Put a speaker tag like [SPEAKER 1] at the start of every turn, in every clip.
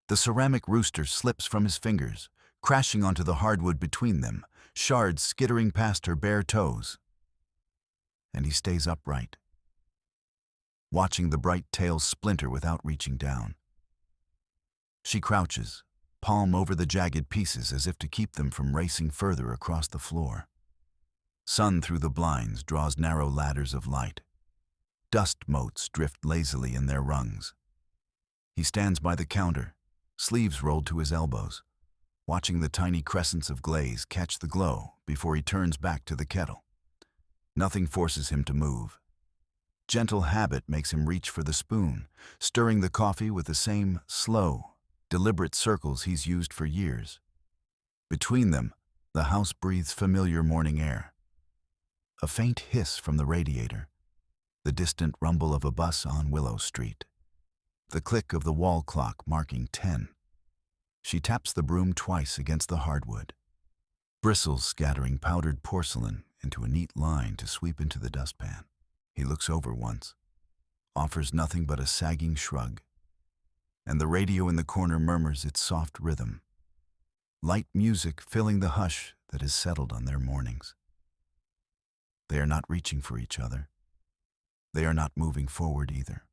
[SPEAKER 1] The ceramic rooster slips from his fingers, crashing onto the hardwood between them, shards skittering past her bare toes. And he stays upright, watching the bright tail splinter without reaching down. She crouches, palm over the jagged pieces as if to keep them from racing further across the floor. Sun through the blinds draws narrow ladders of light. Dust motes drift lazily in their rungs. He stands by the counter, sleeves rolled to his elbows, watching the tiny crescents of glaze catch the glow before he turns back to the kettle. Nothing forces him to move. Gentle habit makes him reach for the spoon, stirring the coffee with the same slow, deliberate circles he's used for years. Between them, the house breathes familiar morning air. A faint hiss from the radiator, the distant rumble of a bus on Willow Street, the click of the wall clock marking 10. She taps the broom twice against the hardwood, bristles scattering powdered porcelain into a neat line to sweep into the dustpan. He looks over once, offers nothing but a sagging shrug, and the radio in the corner murmurs its soft rhythm, light music filling the hush that has settled on their mornings. They are not reaching for each other. They are not moving forward either.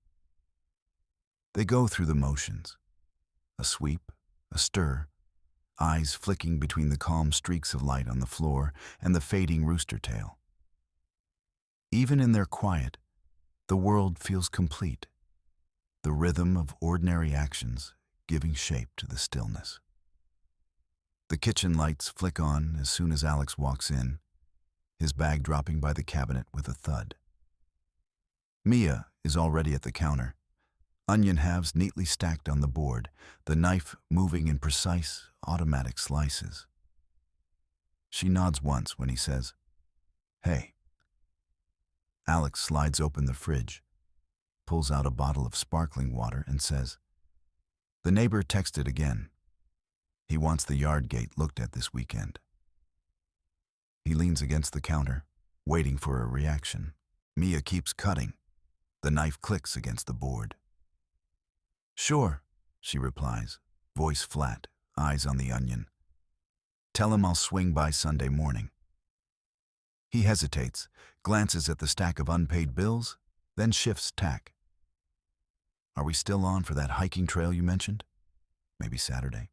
[SPEAKER 1] They go through the motions, a sweep, a stir, eyes flicking between the calm streaks of light on the floor and the fading rooster tail. Even in their quiet, the world feels complete, the rhythm of ordinary actions giving shape to the stillness. The kitchen lights flick on as soon as Alex walks in, his bag dropping by the cabinet with a thud. Mia is already at the counter, onion halves neatly stacked on the board, the knife moving in precise, automatic slices. She nods once when he says, "Hey." Alex slides open the fridge, pulls out a bottle of sparkling water and says, "The neighbor texted again. He wants the yard gate looked at this weekend." He leans against the counter, waiting for a reaction. Mia keeps cutting. The knife clicks against the board. "Sure," she replies, voice flat, eyes on the onion. "Tell him I'll swing by Sunday morning." He hesitates, glances at the stack of unpaid bills, then shifts tack. "Are we still on for that hiking trail you mentioned? Maybe Saturday?"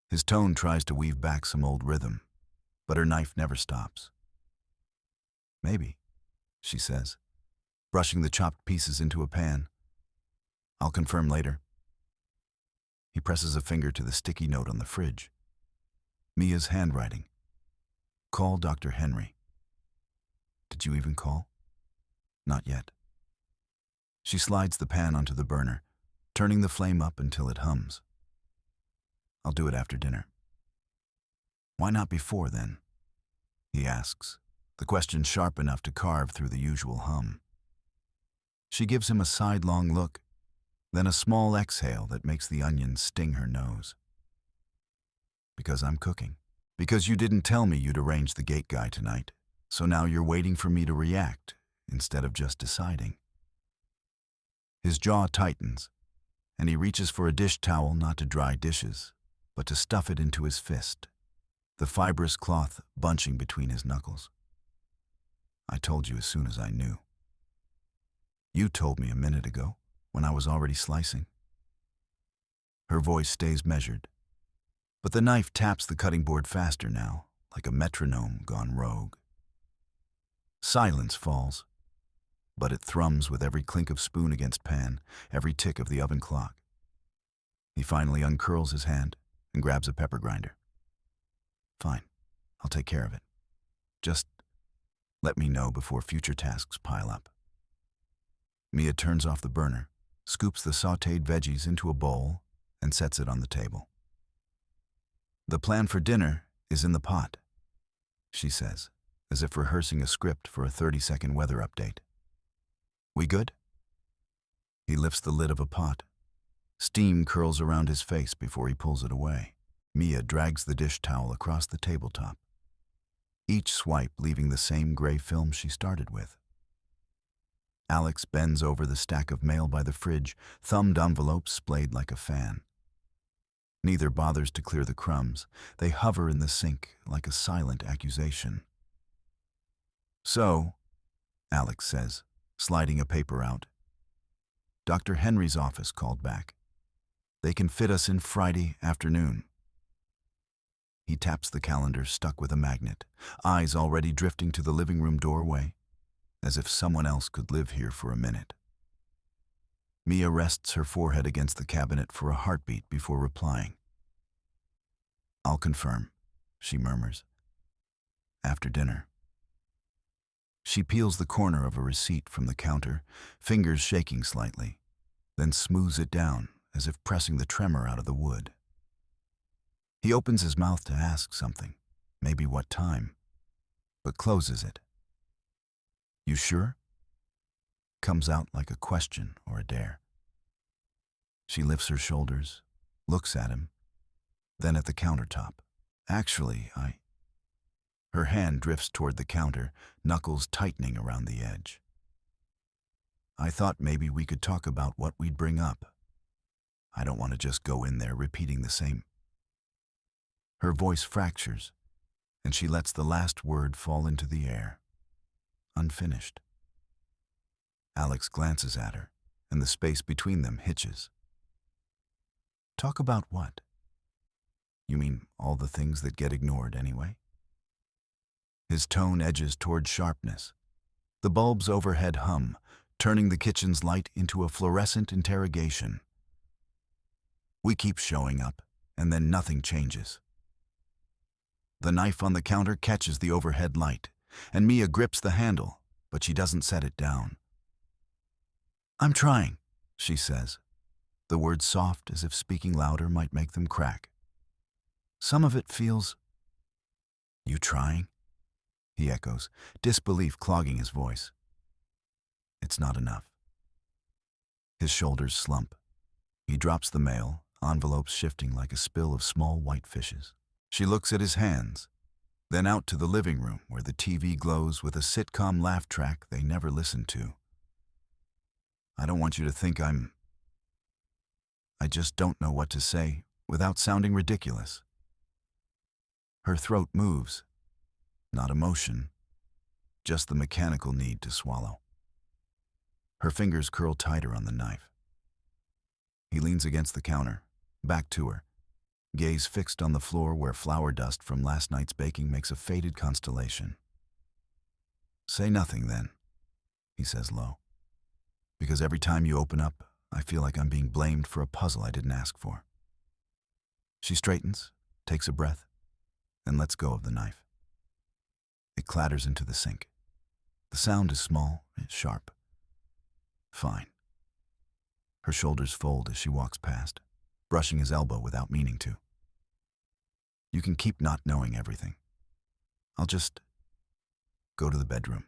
[SPEAKER 1] His tone tries to weave back some old rhythm, but her knife never stops. "Maybe," she says, brushing the chopped pieces into a pan. "I'll confirm later." He presses a finger to the sticky note on the fridge. Mia's handwriting. "Call Dr. Henry." "Did you even call?" "Not yet." She slides the pan onto the burner, turning the flame up until it hums. "I'll do it after dinner." "Why not before, then?" he asks, the question sharp enough to carve through the usual hum. She gives him a sidelong look, then a small exhale that makes the onions sting her nose. "Because I'm cooking. Because you didn't tell me you'd arrange the gate guy tonight, so now you're waiting for me to react instead of just deciding." His jaw tightens, and he reaches for a dish towel not to dry dishes, but to stuff it into his fist, the fibrous cloth bunching between his knuckles. "I told you as soon as I knew." "You told me a minute ago, when I was already slicing." Her voice stays measured, but the knife taps the cutting board faster now, like a metronome gone rogue. Silence falls, but it thrums with every clink of spoon against pan, every tick of the oven clock. He finally uncurls his hand and grabs a pepper grinder. "Fine, I'll take care of it. Just let me know before future tasks pile up." Mia turns off the burner, scoops the sautéed veggies into a bowl, and sets it on the table. "The plan for dinner is in the pot," she says, as if rehearsing a script for a 30-second weather update. "We good?" He lifts the lid of a pot. Steam curls around his face before he pulls it away. Mia drags the dish towel across the tabletop, each swipe leaving the same gray film she started with. Alex bends over the stack of mail by the fridge, thumbed envelopes splayed like a fan. Neither bothers to clear the crumbs. They hover in the sink like a silent accusation. "So," Alex says, sliding a paper out. "Dr. Henry's office called back. They can fit us in Friday afternoon." He taps the calendar stuck with a magnet, eyes already drifting to the living room doorway, as if someone else could live here for a minute. Mia rests her forehead against the cabinet for a heartbeat before replying. "I'll confirm," she murmurs. "After dinner." She peels the corner of a receipt from the counter, fingers shaking slightly, then smooths it down as if pressing the tremor out of the wood. He opens his mouth to ask something, maybe what time, but closes it. "You sure?" Comes out like a question or a dare. She lifts her shoulders, looks at him, then at the countertop. "Actually, Her hand drifts toward the counter, knuckles tightening around the edge. "I thought maybe we could talk about what we'd bring up. I don't want to just go in there repeating the same." Her voice fractures, and she lets the last word fall into the air, unfinished. Alex glances at her, and the space between them hitches. "Talk about what?" "You mean all the things that get ignored anyway?" His tone edges toward sharpness. The bulbs overhead hum, turning the kitchen's light into a fluorescent interrogation. "We keep showing up, and then nothing changes." The knife on the counter catches the overhead light, and Mia grips the handle, but she doesn't set it down. "I'm trying," she says, the words soft as if speaking louder might make them crack. "Some of it feels—" "You trying?" he echoes, disbelief clogging his voice. "It's not enough." His shoulders slump. He drops the mail, envelopes shifting like a spill of small white fishes. She looks at his hands, then out to the living room where the TV glows with a sitcom laugh track they never listened to. "I don't want you to think I just don't know what to say without sounding ridiculous." Her throat moves. Not emotion, just the mechanical need to swallow. Her fingers curl tighter on the knife. He leans against the counter, back to her, gaze fixed on the floor where flour dust from last night's baking makes a faded constellation. "Say nothing then," he says low. "Because every time you open up, I feel like I'm being blamed for a puzzle I didn't ask for." She straightens, takes a breath, and lets go of the knife. It clatters into the sink. The sound is small, sharp. "Fine." Her shoulders fold as she walks past, brushing his elbow without meaning to. "You can keep not knowing everything. I'll just go to the bedroom."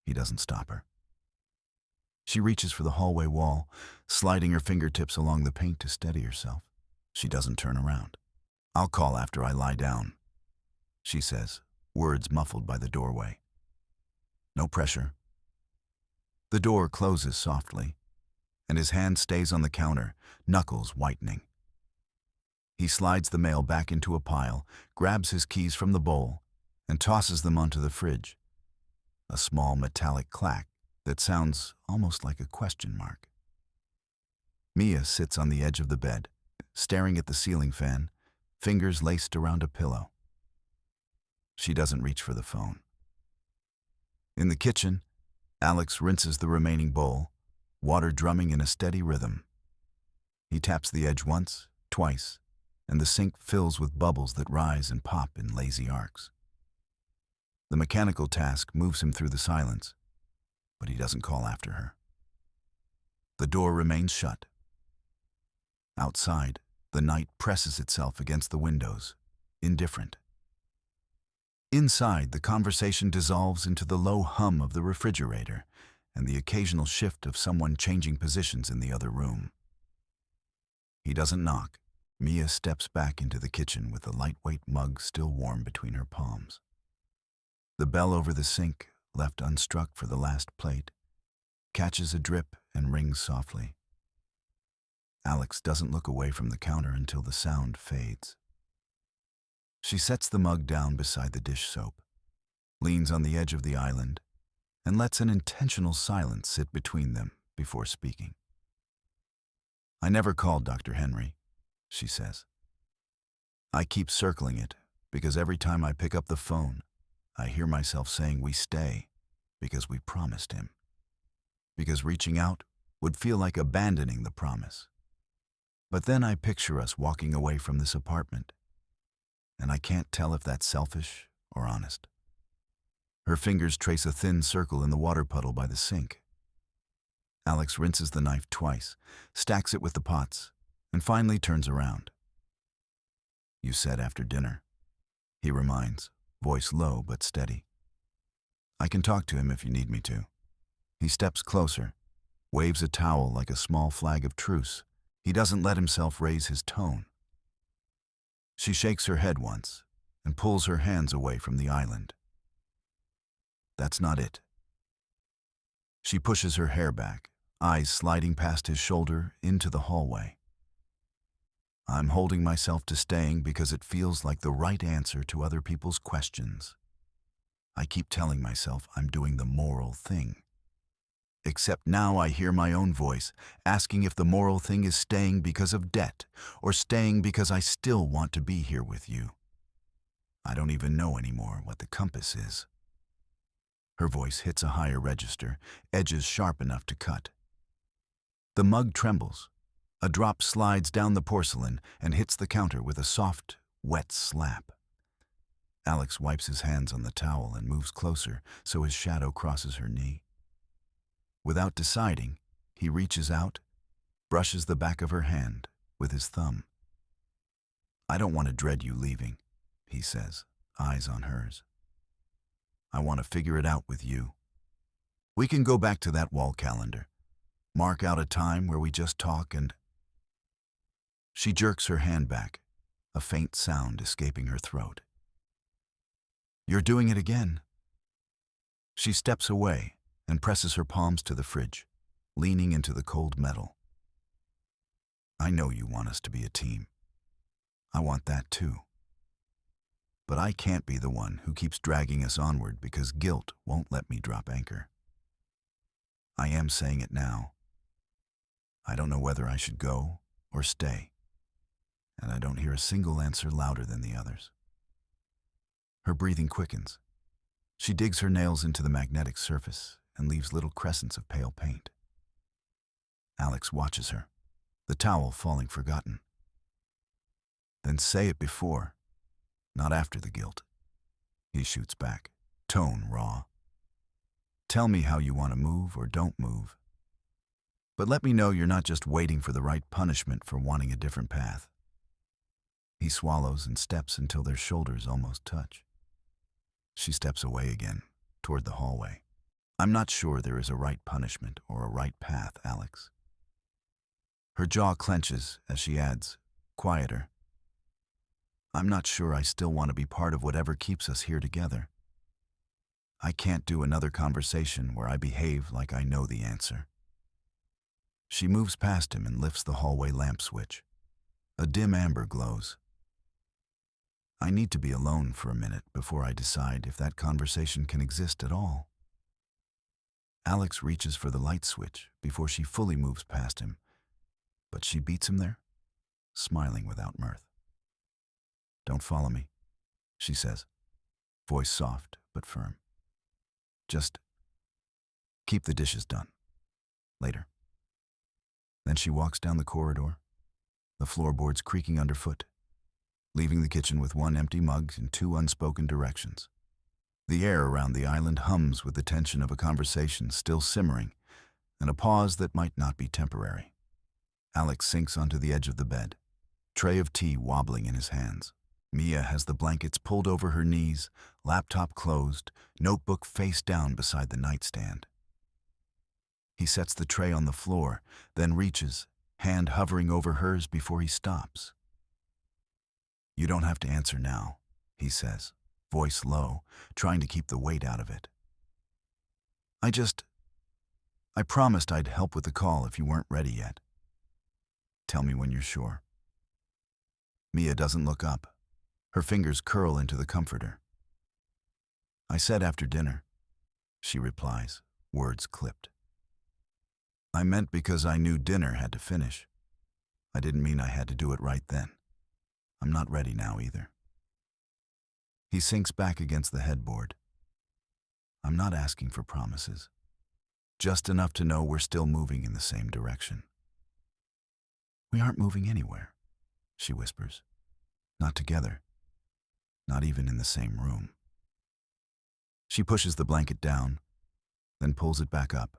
[SPEAKER 1] He doesn't stop her. She reaches for the hallway wall, sliding her fingertips along the paint to steady herself. She doesn't turn around. "I'll call after I lie down," she says, words muffled by the doorway. No pressure. The door closes softly, and his hand stays on the counter, knuckles whitening. He slides the mail back into a pile, grabs his keys from the bowl, and tosses them onto the fridge. A small metallic clack that sounds almost like a question mark. Mia sits on the edge of the bed, staring at the ceiling fan, fingers laced around a pillow. She doesn't reach for the phone. In the kitchen, Alex rinses the remaining bowl, water drumming in a steady rhythm. He taps the edge once, twice, and the sink fills with bubbles that rise and pop in lazy arcs. The mechanical task moves him through the silence, but he doesn't call after her. The door remains shut. Outside, the night presses itself against the windows, indifferent. Inside, the conversation dissolves into the low hum of the refrigerator and the occasional shift of someone changing positions in the other room. He doesn't knock. Mia steps back into the kitchen with the lightweight mug still warm between her palms. The bell over the sink, left unstruck for the last plate, catches a drip and rings softly. Alex doesn't look away from the counter until the sound fades. She sets the mug down beside the dish soap, leans on the edge of the island, and lets an intentional silence sit between them before speaking. "I never called Dr. Henry," she says. "I keep circling it because every time I pick up the phone, I hear myself saying we stay because we promised him. Because reaching out would feel like abandoning the promise. But then I picture us walking away from this apartment, and I can't tell if that's selfish or honest." Her fingers trace a thin circle in the water puddle by the sink. Alex rinses the knife twice, stacks it with the pots, and finally turns around. "You said after dinner," he reminds, voice low but steady. "I can talk to him if you need me to." He steps closer, waves a towel like a small flag of truce. He doesn't let himself raise his tone. She shakes her head once and pulls her hands away from the island. "That's not it." She pushes her hair back, eyes sliding past his shoulder into the hallway. "I'm holding myself to staying because it feels like the right answer to other people's questions. I keep telling myself I'm doing the moral thing. Except now I hear my own voice asking if the moral thing is staying because of debt or staying because I still want to be here with you. I don't even know anymore what the compass is." Her voice hits a higher register, edges sharp enough to cut. The mug trembles. A drop slides down the porcelain and hits the counter with a soft, wet slap. Alex wipes his hands on the towel and moves closer so his shadow crosses her knee. Without deciding, he reaches out, brushes the back of her hand with his thumb. "I don't want to dread you leaving," he says, eyes on hers. "I want to figure it out with you. We can go back to that wall calendar, mark out a time where we just talk and—" She jerks her hand back, a faint sound escaping her throat. "You're doing it again." She steps away and presses her palms to the fridge, leaning into the cold metal. "I know you want us to be a team. I want that too. But I can't be the one who keeps dragging us onward because guilt won't let me drop anchor. I am saying it now. I don't know whether I should go or stay, and I don't hear a single answer louder than the others." Her breathing quickens. She digs her nails into the magnetic surface and leaves little crescents of pale paint. Alex watches her, the towel falling forgotten. "Then say it before, not after the guilt," he shoots back, tone raw. "Tell me how you want to move or don't move. But let me know you're not just waiting for the right punishment for wanting a different path." He swallows and steps until their shoulders almost touch. She steps away again, toward the hallway. "I'm not sure there is a right punishment or a right path, Alex." Her jaw clenches as she adds, quieter, "I'm not sure I still want to be part of whatever keeps us here together. I can't do another conversation where I behave like I know the answer." She moves past him and lifts the hallway lamp switch. A dim amber glows. "I need to be alone for a minute before I decide if that conversation can exist at all." Alex reaches for the light switch before she fully moves past him, but she beats him there, smiling without mirth. "Don't follow me," she says, voice soft but firm. "Just keep the dishes done. Later." Then she walks down the corridor, the floorboards creaking underfoot, leaving the kitchen with one empty mug and two unspoken directions. The air around the island hums with the tension of a conversation still simmering and a pause that might not be temporary. Alex sinks onto the edge of the bed, tray of tea wobbling in his hands. Mia has the blankets pulled over her knees, laptop closed, notebook face down beside the nightstand. He sets the tray on the floor, then reaches, hand hovering over hers before he stops. "You don't have to answer now," he says, voice low, trying to keep the weight out of it. I promised I'd help with the call if you weren't ready yet." Tell me when you're sure. Mia doesn't look up. Her fingers curl into the comforter. I said after dinner, she replies, words clipped. I meant because I knew dinner had to finish. I didn't mean I had to do it right then. I'm not ready now either. He sinks back against the headboard. I'm not asking for promises. Just enough to know we're still moving in the same direction. We aren't moving anywhere, she whispers. Not together. Not even in the same room. She pushes the blanket down, then pulls it back up,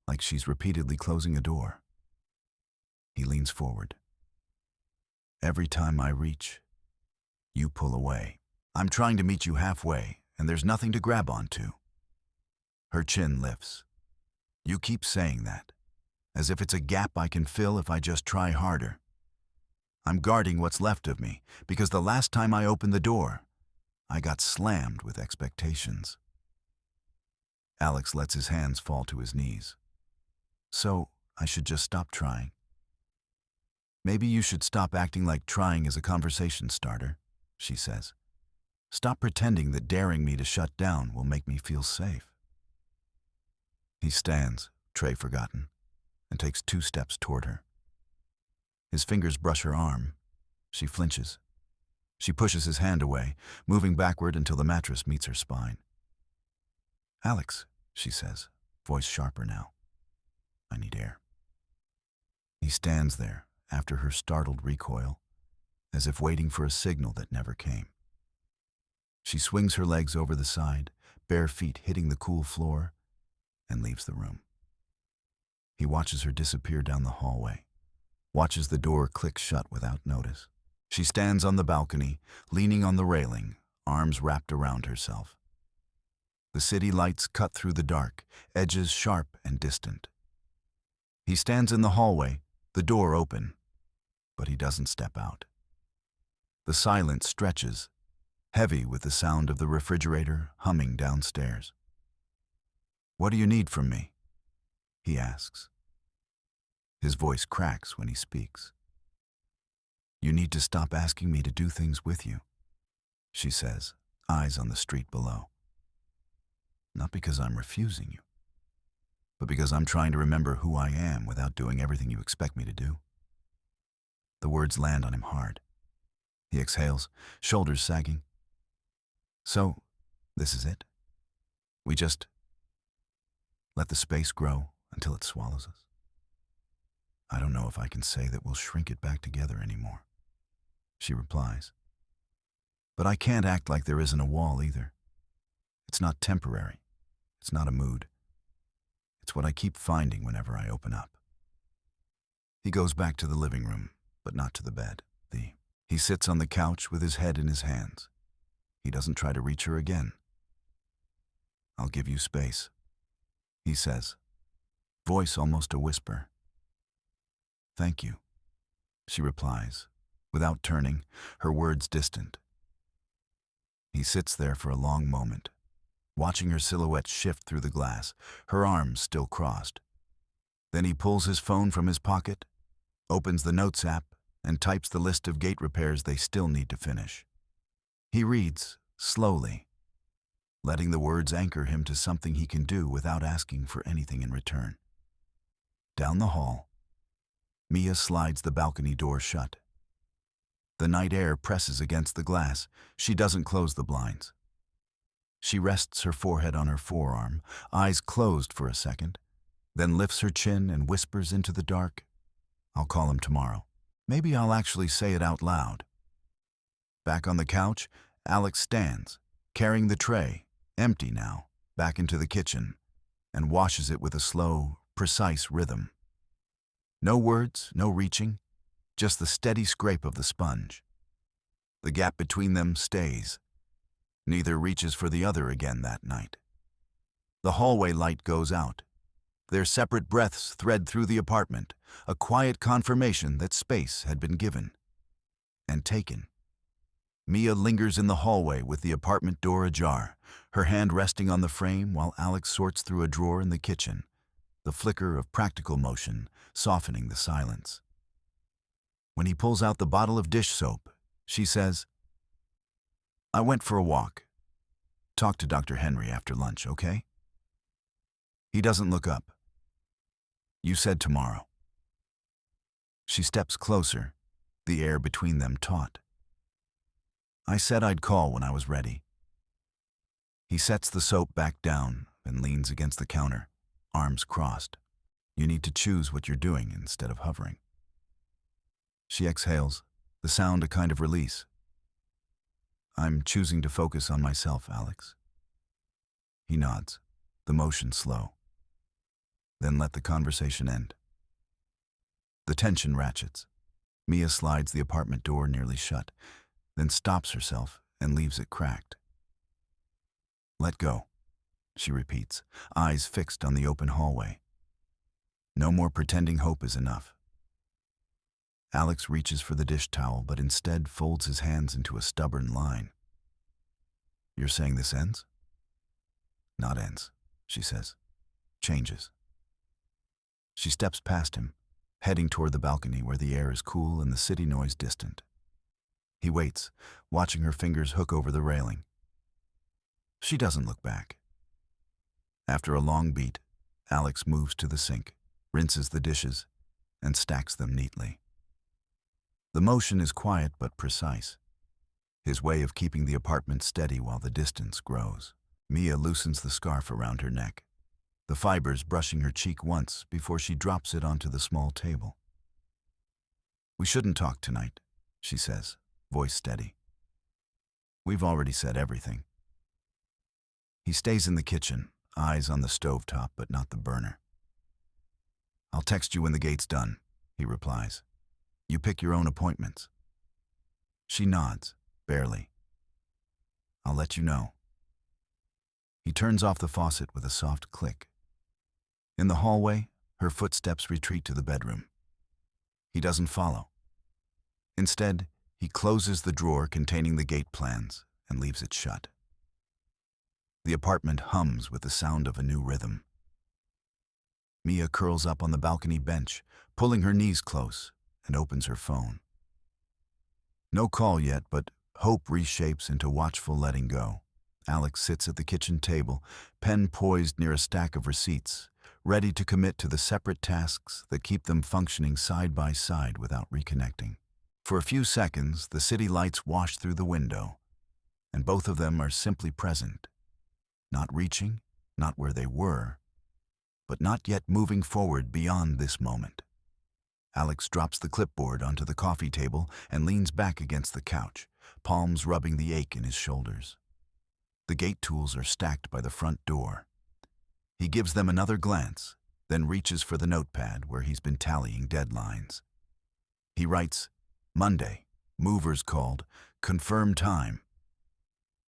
[SPEAKER 1] like she's repeatedly closing a door. He leans forward. Every time I reach, you pull away. I'm trying to meet you halfway, and there's nothing to grab onto. Her chin lifts. You keep saying that, as if it's a gap I can fill if I just try harder. I'm guarding what's left of me, because the last time I opened the door, I got slammed with expectations. Alex lets his hands fall to his knees. So, I should just stop trying. Maybe you should stop acting like trying is a conversation starter, she says. Stop pretending that daring me to shut down will make me feel safe. He stands, tray forgotten, and takes 2 steps toward her. His fingers brush her arm. She flinches. She pushes his hand away, moving backward until the mattress meets her spine. Alex, she says, voice sharper now. I need air. He stands there, after her startled recoil, as if waiting for a signal that never came. She swings her legs over the side, bare feet hitting the cool floor, and leaves the room. He watches her disappear down the hallway, watches the door click shut without notice. She stands on the balcony, leaning on the railing, arms wrapped around herself. The city lights cut through the dark, edges sharp and distant. He stands in the hallway, the door open, but he doesn't step out. The silence stretches, heavy with the sound of the refrigerator humming downstairs. What do you need from me? He asks. His voice cracks when he speaks. You need to stop asking me to do things with you, she says, eyes on the street below. Not because I'm refusing you, but because I'm trying to remember who I am without doing everything you expect me to do. The words land on him hard. He exhales, shoulders sagging. So, this is it? We just let the space grow until it swallows us? I don't know if I can say that we'll shrink it back together anymore, she replies. But I can't act like there isn't a wall either. It's not temporary. It's not a mood. It's what I keep finding whenever I open up. He goes back to the living room, but not to the bed. He sits on the couch with his head in his hands. He doesn't try to reach her again. I'll give you space, he says, voice almost a whisper. Thank you, she replies, without turning, her words distant. He sits there for a long moment, watching her silhouette shift through the glass, her arms still crossed. Then he pulls his phone from his pocket, opens the Notes app, and types the list of gate repairs they still need to finish. He reads, slowly, letting the words anchor him to something he can do without asking for anything in return. Down the hall, Mia slides the balcony door shut. The night air presses against the glass. She doesn't close the blinds. She rests her forehead on her forearm, eyes closed for a second, then lifts her chin and whispers into the dark, I'll call him tomorrow. Maybe I'll actually say it out loud. Back on the couch, Alex stands, carrying the tray, empty now, back into the kitchen, and washes it with a slow, precise rhythm. No words, no reaching, just the steady scrape of the sponge. The gap between them stays. Neither reaches for the other again that night. The hallway light goes out. Their separate breaths thread through the apartment, a quiet confirmation that space had been given and taken. Mia lingers in the hallway with the apartment door ajar, her hand resting on the frame while Alex sorts through a drawer in the kitchen, the flicker of practical motion softening the silence. When he pulls out the bottle of dish soap, she says, "I went for a walk. Talk to Dr. Henry after lunch, okay?" He doesn't look up. "You said tomorrow." She steps closer, the air between them taut. "I said I'd call when I was ready." He sets the soap back down and leans against the counter, arms crossed. "You need to choose what you're doing instead of hovering." She exhales, the sound a kind of release. "I'm choosing to focus on myself, Alex." He nods, the motion slow. Then let the conversation end. The tension ratchets. Mia slides the apartment door nearly shut, then stops herself and leaves it cracked. "Let go," she repeats, eyes fixed on the open hallway. No more pretending hope is enough. Alex reaches for the dish towel, but instead folds his hands into a stubborn line. "You're saying this ends?" "Not ends," she says. "Changes." She steps past him, heading toward the balcony where the air is cool and the city noise distant. He waits, watching her fingers hook over the railing. She doesn't look back. After a long beat, Alex moves to the sink, rinses the dishes, and stacks them neatly. The motion is quiet but precise, his way of keeping the apartment steady while the distance grows. Mia loosens the scarf around her neck, the fibers brushing her cheek once before she drops it onto the small table. "We shouldn't talk tonight," she says, voice steady. "We've already said everything." He stays in the kitchen, eyes on the stovetop but not the burner. "I'll text you when the gate's done," he replies. "You pick your own appointments." She nods, barely. "I'll let you know." He turns off the faucet with a soft click. In the hallway, her footsteps retreat to the bedroom. He doesn't follow. Instead, he closes the drawer containing the gate plans and leaves it shut. The apartment hums with the sound of a new rhythm. Mia curls up on the balcony bench, pulling her knees close, and opens her phone. No call yet, but hope reshapes into watchful letting go. Alex sits at the kitchen table, pen poised near a stack of receipts, ready to commit to the separate tasks that keep them functioning side by side without reconnecting. For a few seconds, the city lights wash through the window, and both of them are simply present. Not reaching, not where they were, but not yet moving forward beyond this moment. Alex drops the clipboard onto the coffee table and leans back against the couch, palms rubbing the ache in his shoulders. The gate tools are stacked by the front door. He gives them another glance, then reaches for the notepad where he's been tallying deadlines. He writes, "Monday, movers called, confirm time,"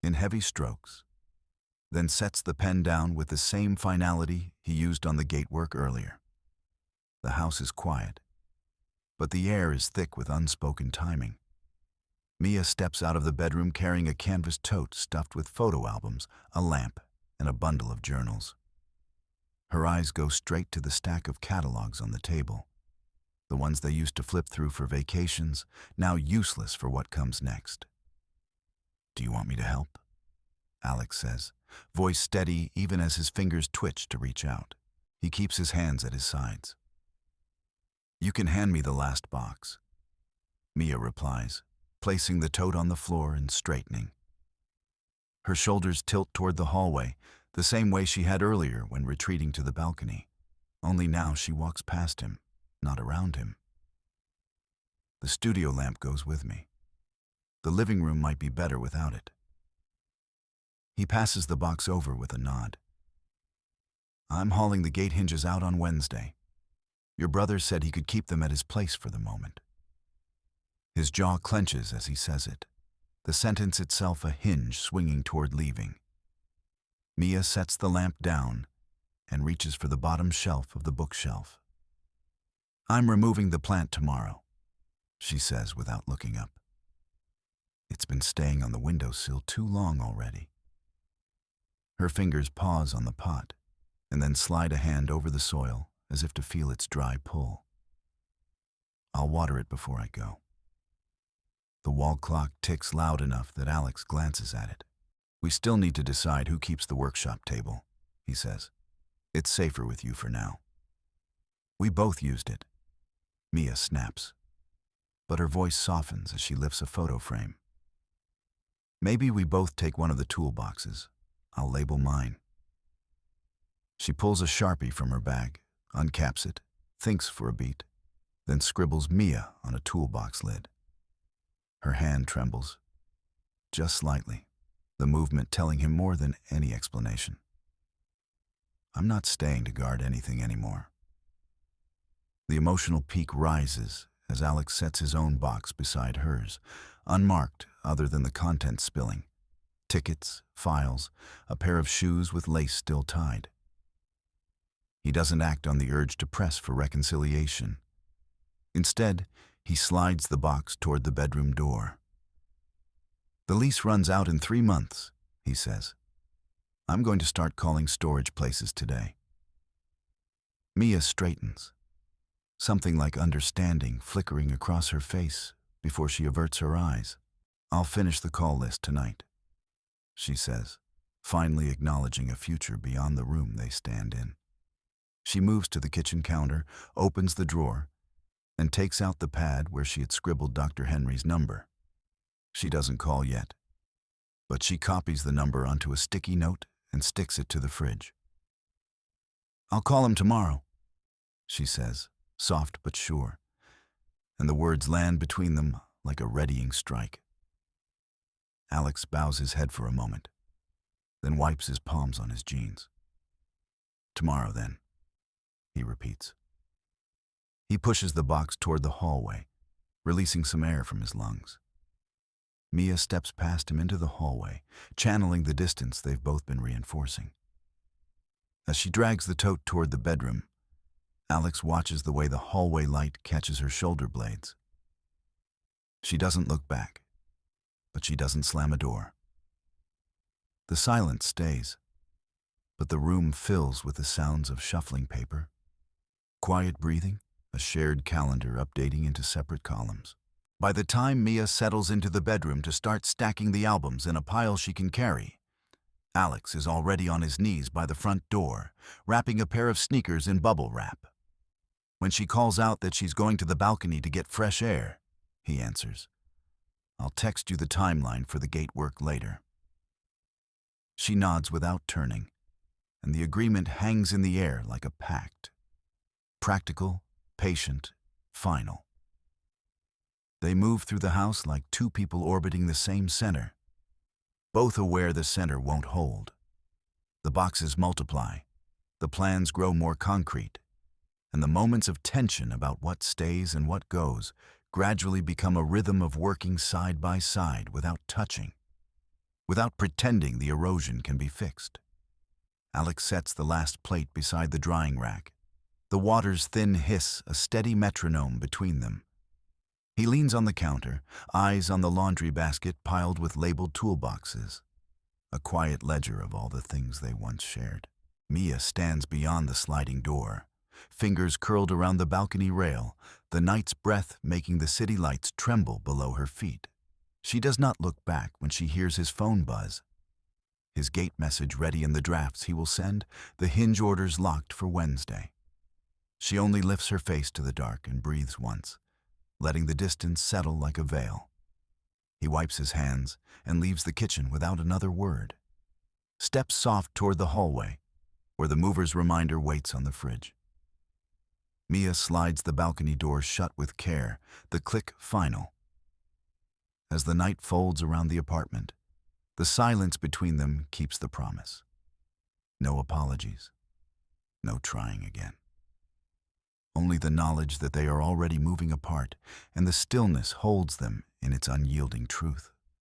[SPEAKER 1] in heavy strokes, then sets the pen down with the same finality he used on the gatework earlier. The house is quiet, but the air is thick with unspoken timing. Mia steps out of the bedroom carrying a canvas tote stuffed with photo albums, a lamp, and a bundle of journals. Her eyes go straight to the stack of catalogs on the table, the ones they used to flip through for vacations, now useless for what comes next. "Do you want me to help?" Alex says, voice steady even as his fingers twitch to reach out. He keeps his hands at his sides. "You can hand me the last box," Mia replies, placing the tote on the floor and straightening. Her shoulders tilt toward the hallway, the same way she had earlier when retreating to the balcony. Only now she walks past him, not around him. "The studio lamp goes with me. The living room might be better without it." He passes the box over with a nod. "I'm hauling the gate hinges out on Wednesday. Your brother said he could keep them at his place for the moment." His jaw clenches as he says it, the sentence itself a hinge swinging toward leaving. Mia sets the lamp down and reaches for the bottom shelf of the bookshelf. "I'm removing the plant tomorrow," she says without looking up. It's been staying on the windowsill too long already. Her fingers pause on the pot and then slide a hand over the soil as if to feel its dry pull. I'll water it before I go. The wall clock ticks loud enough that Alex glances at it. We still need to decide who keeps the workshop table, he says. It's safer with you for now. We both used it. Mia snaps, but her voice softens as she lifts a photo frame. Maybe we both take one of the toolboxes. I'll label mine. She pulls a Sharpie from her bag, uncaps it, thinks for a beat, then scribbles Mia on a toolbox lid. Her hand trembles, just slightly, the movement telling him more than any explanation. I'm not staying to guard anything anymore. The emotional peak rises as Alex sets his own box beside hers, unmarked other than the contents spilling. Tickets, files, a pair of shoes with lace still tied. He doesn't act on the urge to press for reconciliation. Instead, he slides the box toward the bedroom door. The lease runs out in 3 months, he says. I'm going to start calling storage places today. Mia straightens, something like understanding flickering across her face before she averts her eyes. I'll finish the call list tonight, she says, finally acknowledging a future beyond the room they stand in. She moves to the kitchen counter, opens the drawer, and takes out the pad where she had scribbled Dr. Henry's number. She doesn't call yet, but she copies the number onto a sticky note and sticks it to the fridge. I'll call him tomorrow, she says, soft but sure, and the words land between them like a readying strike. Alex bows his head for a moment, then wipes his palms on his jeans. Tomorrow, then, he repeats. He pushes the box toward the hallway, releasing some air from his lungs. Mia steps past him into the hallway, channeling the distance they've both been reinforcing. As she drags the tote toward the bedroom, Alex watches the way the hallway light catches her shoulder blades. She doesn't look back, but she doesn't slam a door. The silence stays, but the room fills with the sounds of shuffling paper, quiet breathing, a shared calendar updating into separate columns. By the time Mia settles into the bedroom to start stacking the albums in a pile she can carry, Alex is already on his knees by the front door, wrapping a pair of sneakers in bubble wrap. When she calls out that she's going to the balcony to get fresh air, he answers, I'll text you the timeline for the gate work later. She nods without turning, and the agreement hangs in the air like a pact. Practical, patient, final. They move through the house like two people orbiting the same center, both aware the center won't hold. The boxes multiply, the plans grow more concrete, and the moments of tension about what stays and what goes gradually become a rhythm of working side by side without touching, without pretending the erosion can be fixed. Alex sets the last plate beside the drying rack, the water's thin hiss a steady metronome between them. He leans on the counter, eyes on the laundry basket piled with labeled toolboxes, a quiet ledger of all the things they once shared. Mia stands beyond the sliding door, fingers curled around the balcony rail, the night's breath making the city lights tremble below her feet. She does not look back when she hears his phone buzz. His gate message ready in the drafts he will send, the hinge orders locked for Wednesday. She only lifts her face to the dark and breathes once, letting the distance settle like a veil. He wipes his hands and leaves the kitchen without another word. Steps soft toward the hallway, where the mover's reminder waits on the fridge. Mia slides the balcony door shut with care, the click final. As the night folds around the apartment, the silence between them keeps the promise. No apologies, no trying again. Only the knowledge that they are already moving apart, and the stillness holds them in its unyielding truth.